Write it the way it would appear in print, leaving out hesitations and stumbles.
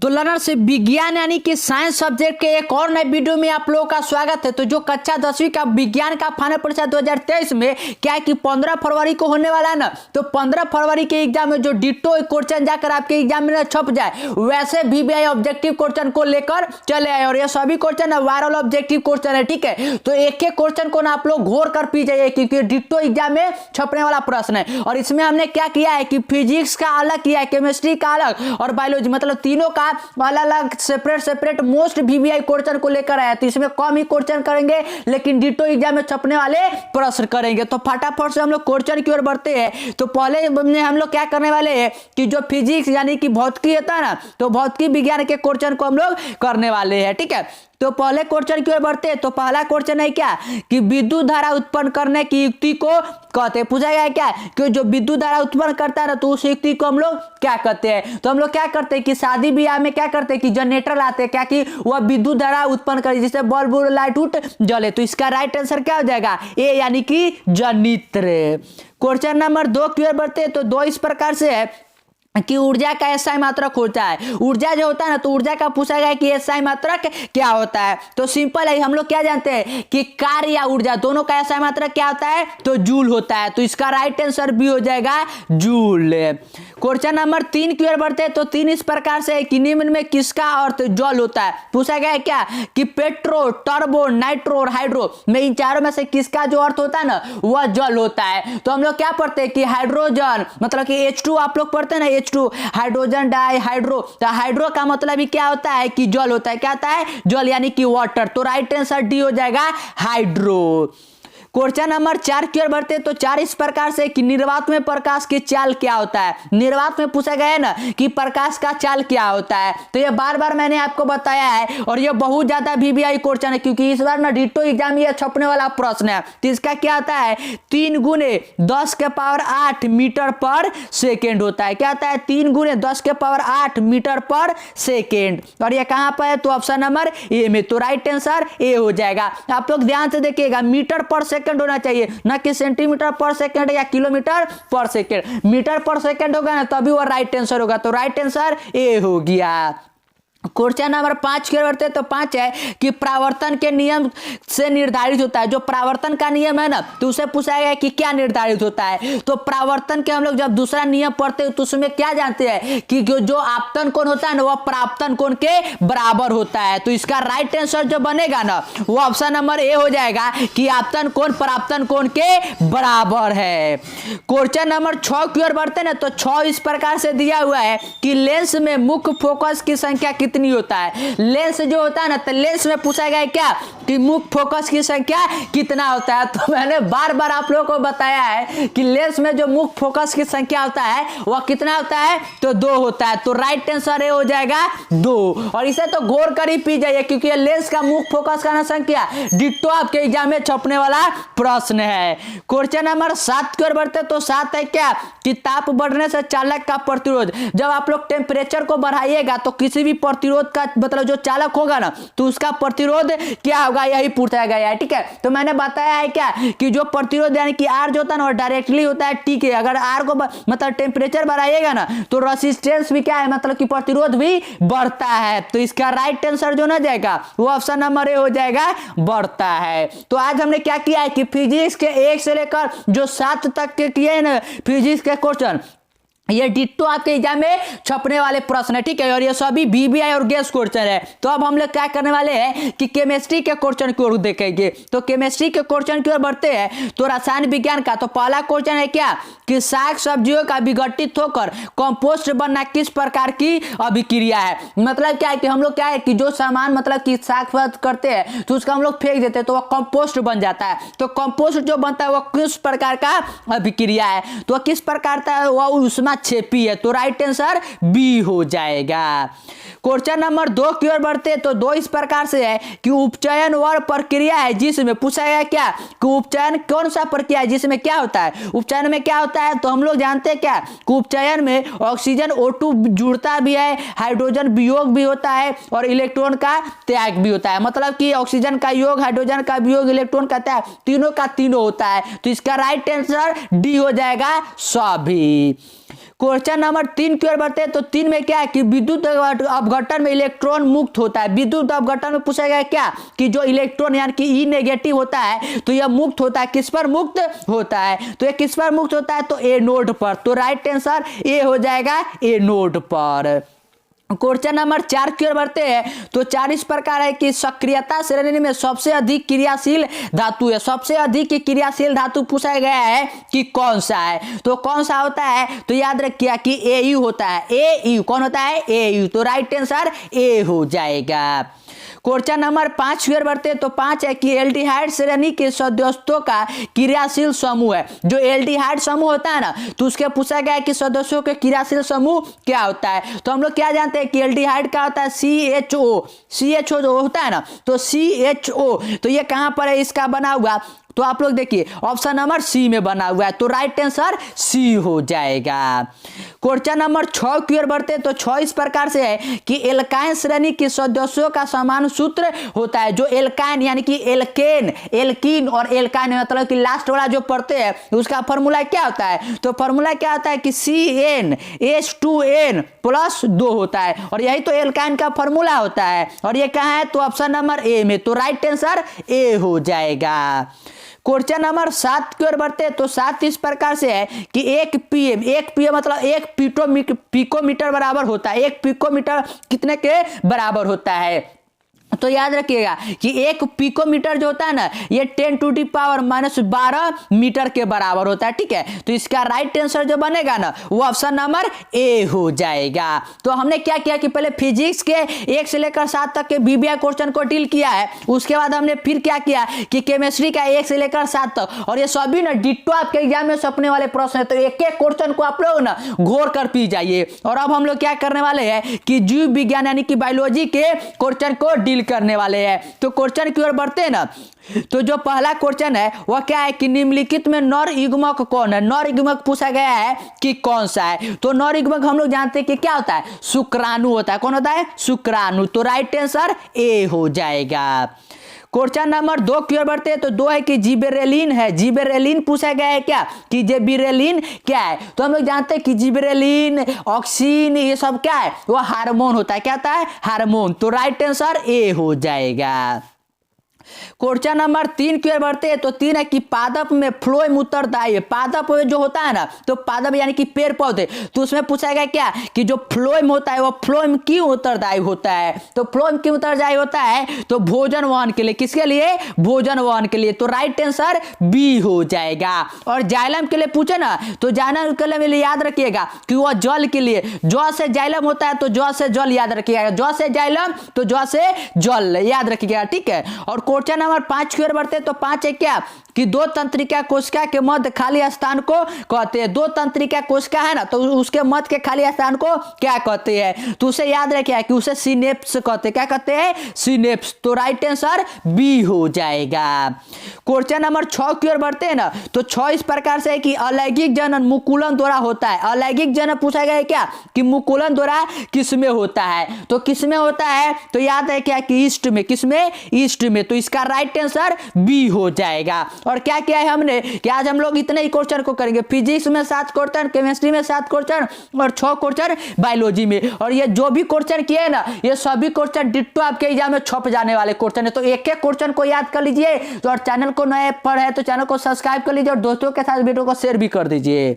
तो लर्नर्स विज्ञान यानी कि साइंस सब्जेक्ट के एक और नए वीडियो में आप लोगों का स्वागत है। तो जो कक्षा 10वीं का विज्ञान का फाइनल परीक्षा 2023 में क्या है कि 15 फरवरी को होने वाला है ना, तो 15 फरवरी के एग्जाम में जो डिट्टो क्वेश्चन जाकर आपके एग्जाम में छप जाए वैसे VBI ऑब्जेक्टिव क्वेश्चन को लेकर चले आए। और ये सभी क्वेश्चन वायरल ऑब्जेक्टिव क्वेश्चन है, ठीक है। तो एक एक क्वेश्चन को ना आप लोग घोर कर पी जाइए क्योंकि डिट्टो एग्जाम में छपने वाला प्रश्न है। और इसमें हमने क्या किया है कि फिजिक्स का अलग किया है, केमिस्ट्री का अलग और बायोलॉजी, मतलब तीनों का अलग अलग सेपरेट मोस्ट VBI क्वेश्चन को लेकर आया। तो इसमें कम ही क्वेश्चन करेंगे लेकिन डिट्टो एग्जाम में छपने वाले प्रश्न करेंगे। तो फटाफट से हम लोग क्वेश्चन की ओर बढ़ते हैं। तो पहले हम लोग क्या करने वाले हैं कि जो फिजिक्स यानी कि भौतिकी होता है ना, तो भौतिकी विज्ञान के क्वेश्चन को हम लोग करने वाले हैं, ठीक है। तो पहले क्वेश्चन की ओर बढ़ते हैं। तो पहला क्वेश्चन है क्या कि विद्युत धारा उत्पन्न करने की युक्ति को कहते हैं। पूछा गया है क्या कि जो विद्युत धारा उत्पन्न करता है ना, तो उस युक्ति को हम लोग क्या कहते हैं। तो हम लोग क्या करते हैं कि शादी ब्याह में क्या करते हैं कि जनरेटर लाते हैं, क्या कि वह विद्युत धारा उत्पन्न करे जिससे बल्ब लाइट उठ जले। तो इसका राइट आंसर क्या हो जाएगा, ए यानी कि जनित्र। क्वेश्चन नंबर 2 की ओर बढ़ते हैं। तो 2 इस प्रकार से है कि ऊर्जा का एसआई मात्रक होता है। ऊर्जा जो होता है ना, तो ऊर्जा का पूछा गया कि एसआई मात्रक क्या होता है। तो सिंपल है, हम लोग क्या जानते हैं कि कार्य या ऊर्जा दोनों का एसआई मात्रक क्या होता है, तो जूल होता है। तो इसका राइट आंसर भी हो जाएगा जूल। क्वेश्चन नंबर 3 की ओर बढ़ते हैं। तो 3 इस प्रकार से कि निम्न में किसका अर्थ जल होता है। पूछा गया है क्या कि पेट्रो, टर्बो, नाइट्रो और हाइड्रो में इन चारों में से किसका जो अर्थ होता है ना, वह जल होता है। तो हम लोग क्या पढ़ते हैं कि हाइड्रोजन मतलब कि H2 आप लोग पढ़ते हैं ना, H2 हाइड्रोजन डाई हाइड्रो। तो हाइड्रो का मतलब ही क्या होता है कि जल होता है। क्या होता है, जल यानी कि वाटर। तो राइट आंसर डी हो जाएगा हाइड्रो। क्वेश्चन नंबर 4 की ओर बढ़ते हैं। तो 4 इस प्रकार से कि निर्वात में प्रकाश की चाल क्या होता है। निर्वात में पूछा गया है ना कि प्रकाश का चाल क्या होता है। तो ये बार बार मैंने आपको बताया है और ये बहुत ज्यादा VBI क्वेश्चन है क्योंकि इस बार ना डिट्टो एग्जाम ये छपने वाला प्रश्न है। तो इसका क्या होता है, 3 गुने 10 के पावर 8 मीटर पर सेकेंड होता है। क्या होता है, 3 गुने 10 के पावर 8 मीटर पर सेकेंड। और ये कहां पर है, तो ऑप्शन नंबर ए में। तो राइट आंसर ए हो जाएगा। आप लोग ध्यान से देखिएगा, मीटर पर सेकेंड होना चाहिए, ना कि सेंटीमीटर पर सेकंड या किलोमीटर पर सेकंड। मीटर पर सेकंड होगा ना तभी वो राइट आंसर होगा। तो राइट आंसर ए हो गया। क्वेश्चन नंबर 5 की ओर बढ़ते हैं। तो 5 है कि प्रावर्तन के नियम से निर्धारित होता है। जो प्रावर्तन का नियम है ना, तो उसे पूछा गया कि क्या निर्धारित होता है। तो प्रावर्तन के हम लोग जब दूसरा नियम पढ़ते हैं तो उसमें क्या जानते हैं कि जो आपतन कोण होता है ना, वह प्राप्तन कोण के बराबर होता है। तो इसका राइट आंसर जो बनेगा ना, वो ऑप्शन नंबर ए हो जाएगा कि आपतन कोण प्राप्तन कोण के बराबर है। क्वेश्चन नंबर 6 की ओर बढ़ते हैं ना। तो 6 इस प्रकार से दिया हुआ है कि लेंस में मुख्य फोकस की संख्या कितनी होता है। लेंस जो होता है ना, तो लेंस में पूछा गया है क्या कि मुख्य फोकस की संख्या कितना होता है। तो मैंने बार बार आप लोगों को बताया है कि लेंस में जो मुख्य फोकस की संख्या होता है वह कितना होता है, तो 2 होता है। तो राइट आंसर ए हो जाएगा 2। और इसे तो घोर कर ही पी जाइए क्योंकि ये लेंस का मुख्य फोकस का संख्या डिट्टो आपके एग्जाम में छपने वाला प्रश्न है। क्वेश्चन नंबर 7 की ओर बढ़ते। तो 7 है क्या कि ताप बढ़ने से चालक का प्रतिरोध। जब आप लोग टेम्परेचर को बढ़ाइएगा तो किसी भी प्रतिरोध का मतलब जो चालक होगा ना, तो उसका प्रतिरोध क्या होगा, यही पूछा गया है, ठीक है। तो मैंने बताया है क्या कि जो प्रतिरोध यानी कि आर जो होता है ना, डायरेक्टली होता है, ठीक है। अगर आर को मतलब टेम्परेचर बढ़ाइएगा ना तो रेजिस्टेंस भी क्या है, मतलब कि प्रतिरोध भी बढ़ता है। तो इसका राइट आंसर जो ना जाएगा वो ऑप्शन नंबर ए हो जाएगा, बढ़ता है। तो आज हमने क्या किया है कि फिजिक्स के 1 से लेकर जो 7 तक के किए ना फिजिक्स के क्वेश्चन, ये डिट्टो आपके एग्जाम में छपने वाले प्रश्न है, ठीक है। और ये सभी VBI और गेस क्वेश्चन है। तो अब हम लोग क्या करने वाले हैं कि केमिस्ट्री के क्वेश्चन की ओर देखेंगे। तो केमिस्ट्री के क्वेश्चन की ओर बढ़ते हैं। तो रसायन विज्ञान का तो पहला क्वेश्चन है क्या कि साग सब्जियों का विघटित होकर कंपोस्ट बनना किस प्रकार की अभिक्रिया है। मतलब क्या है कि हम लोग क्या है कि जो सामान मतलब कि साग करते हैं तो उसका हम लोग फेंक देते हैं तो वह कंपोस्ट बन जाता है। तो कंपोस्ट जो बनता है वह किस प्रकार का अभिक्रिया है, तो किस प्रकार का वह उसमें छेपी है। तो राइट आंसर बी हो जाएगा। क्वेश्चन नंबर 2 की ओर बढ़ते हैं। तो 2 इस प्रकार से है कि उपचयन वह प्रक्रिया है जिसमें पूछा गया क्या कि उपचयन कौन सा प्रक्रिया है जिसमें क्या होता है, उपचयन में क्या होता है। तो हम लोग जानते हैं क्या कि उपचयन में ऑक्सीजन O2 जुड़ता भी है, हाइड्रोजन वियोग भी होता है और इलेक्ट्रॉन का त्याग भी होता है। मतलब कि ऑक्सीजन का योग, हाइड्रोजन का वियोग, इलेक्ट्रॉन का त्याग, तीनों का तीनों होता है। तो इसका राइट आंसर डी हो जाएगा सभी। क्वेश्चन नंबर 3 की ओर बढ़ते हैं। तो 3 में क्या है कि विद्युत अपघटन में इलेक्ट्रॉन मुक्त होता है। विद्युत अपघटन में पूछा गया क्या कि जो इलेक्ट्रॉन यानी कि ई नेगेटिव होता है तो यह मुक्त होता है, किस पर मुक्त होता है, तो यह किस पर मुक्त होता है, तो ए नोड पर। तो राइट आंसर ए हो जाएगा, ए नोड पर। क्वेश्चन नंबर 4 की ओर बढ़ते हैं। तो 4 इस प्रकार है कि सक्रियता श्रेणी में सबसे अधिक क्रियाशील धातु है। सबसे अधिक क्रियाशील धातु पूछा गया है कि कौन सा है, तो कौन सा होता है, तो याद रखिए कि एयू होता है। एयू कौन होता है, एयू। तो राइट आंसर ए हो जाएगा। क्वेश्चन नंबर 5 की ओर बढ़ते हैं। तो 5 है कि एल्डिहाइड श्रेणी के सदस्यों का क्रियाशील समूह है। जो एल्डिहाइड समूह होता है ना, तो उसके पूछा गया है कि सदस्यों के क्रियाशील समूह क्या होता है। तो हम लोग क्या जानते हैं कि एल्डिहाइड का होता है CHO। CHO जो होता है ना, तो CHO तो ये कहां पर है इसका बना हुआ, तो आप लोग देखिए ऑप्शन नंबर सी में बना हुआ है। तो राइट आंसर सी हो जाएगा। क्वेश्चन नंबर 6 की ओर बढ़ते हैं। तो 6 इस प्रकार से है कि एल्काइन श्रेणी के सदस्यों का समान सूत्र होता है। जो एल्काइन यानी कि एल्केन, एल्कीन और एल्काइन मतलब कि लास्ट वाला जो पढ़ते हैं उसका फॉर्मूला क्या होता है, तो फॉर्मूला क्या होता है कि CnH2n+2 होता है, और यही तो एल्काइन का फॉर्मूला होता है। और ये कहां है, तो ऑप्शन नंबर ए में। तो राइट आंसर ए हो जाएगा। क्वेश्चन नंबर 7 की ओर बढ़ते हैं। तो 7 इस प्रकार से है कि 1 पीएम मतलब 1 पिकोमीटर बराबर होता है। 1 पिकोमीटर कितने के बराबर होता है, तो याद रखिएगा कि 1 पिकोमीटर जो होता है ना, ये 10⁻⁻12 मीटर के बराबर होता है। ठीक है, तो इसका राइट आंसर जो बनेगा ना, वो ऑप्शन नंबर ए हो जाएगा। तो हमने क्या किया कि पहले फिजिक्स के 1 से लेकर 7 तक के बीबीआई क्वेश्चन को डील किया है। उसके बाद हमने फिर क्या किया कि केमिस्ट्री का 1 से लेकर 7 तक, और ये सभी ना डिट्टो आपके एग्जाम में सपने वाले प्रश्न है। तो एक एक क्वेश्चन को आप लोग ना घोर कर पी जाइए। और अब हम लोग क्या करने वाले हैं कि जीव विज्ञान यानी कि बायोलॉजी के क्वेश्चन को डील करने वाले हैं। तो क्वेश्चन की ओर बढ़ते हैं ना। तो जो पहला क्वेश्चन है वह क्या है कि निम्नलिखित में नर युग्मक कौन है। नर युग्मक पूछा गया है कि कौन सा है। तो नर युग्मक हम लोग जानते हैं कि क्या होता है, शुक्राणु होता है। कौन होता है, शुक्राणु। तो राइट आंसर ए हो जाएगा। क्वेश्चन नंबर 2 की ओर बढ़ते हैं। तो 2 है कि जिबरेलिन है। जिबरेलिन पूछा गया है क्या कि जिबरेलिन क्या है। तो हम लोग जानते हैं कि जिबरेलिन, ऑक्सीन, ये सब क्या है, वो हार्मोन होता है। क्या होता है, हार्मोन। तो राइट आंसर ए हो जाएगा। क्वेश्चन नंबर 3 की ओर बढ़ते हैं। तो 3 है कि पादप में फ्लोएम उत्तरदायी है। पादप जो होता है ना, तो पादप यानी कि पेड़ पौधे, तो उसमें पूछा गया क्या कि जो फ्लोएम होता है वो फ्लोएम क्यों उत्तरदायी होता है। तो फ्लोएम क्यों उत्तरदायी होता है, तो भोजन वहन के लिए। किसके लिए, भोजन वहन के लिए। तो राइट आंसर बी हो जाएगा। और जाइलम के लिए पूछे ना, तो जाइलम के लिए याद रखिएगा कि वह जल के लिए, जौ से जाइलम होता है, तो जौ से जल याद रखिएगा। जौ से जाइलम तो जौ से जल याद रखिएगा। ठीक है। और क्वेश्चन नंबर 5 की ओर बढ़ते हैं। तो 5 है क्या कि 2 तंत्रिका कोशिका के मध्य खाली स्थान को कहते हैं। 2 तंत्रिका कोशिका है ना, तो उसके मध्य के खाली स्थान को क्या कहते हैं, तो उसे याद रखिए कि उसे सिनेप्स कहते हैं। क्या कहते हैं, सिनेप्स। तो राइट आंसर बी हो जाएगा। क्वेश्चन नंबर 6 की ओर बढ़ते हैं ना। तो 6 इस प्रकार से है कि अलैंगिक जनन मुकुलन द्वारा होता है। अलैंगिक जनन पूछा गया है क्या कि मुकुलन द्वारा किसमें होता है, तो किसमें होता है, तो याद है क्या कि ईस्ट में। किसमें, ईस्ट में। तो इसका राइट आंसर बी हो जाएगा। और क्या किया है हमने कि आज हम लोग इतने ही क्वेश्चन को करेंगे। फिजिक्स में 7 क्वेश्चन, केमिस्ट्री में 7 क्वेश्चन और 6 क्वेश्चन बायोलॉजी में। और ये जो भी क्वेश्चन किए ना, ये सभी क्वेश्चन डिट्टो आपके एग्जाम में छप जाने वाले क्वेश्चन है। तो एक एक क्वेश्चन को याद कर लीजिए। और चैनल को नए पर है तो चैनल को सब्सक्राइब कर लीजिए और दोस्तों के साथ वीडियो को शेयर भी कर दीजिए।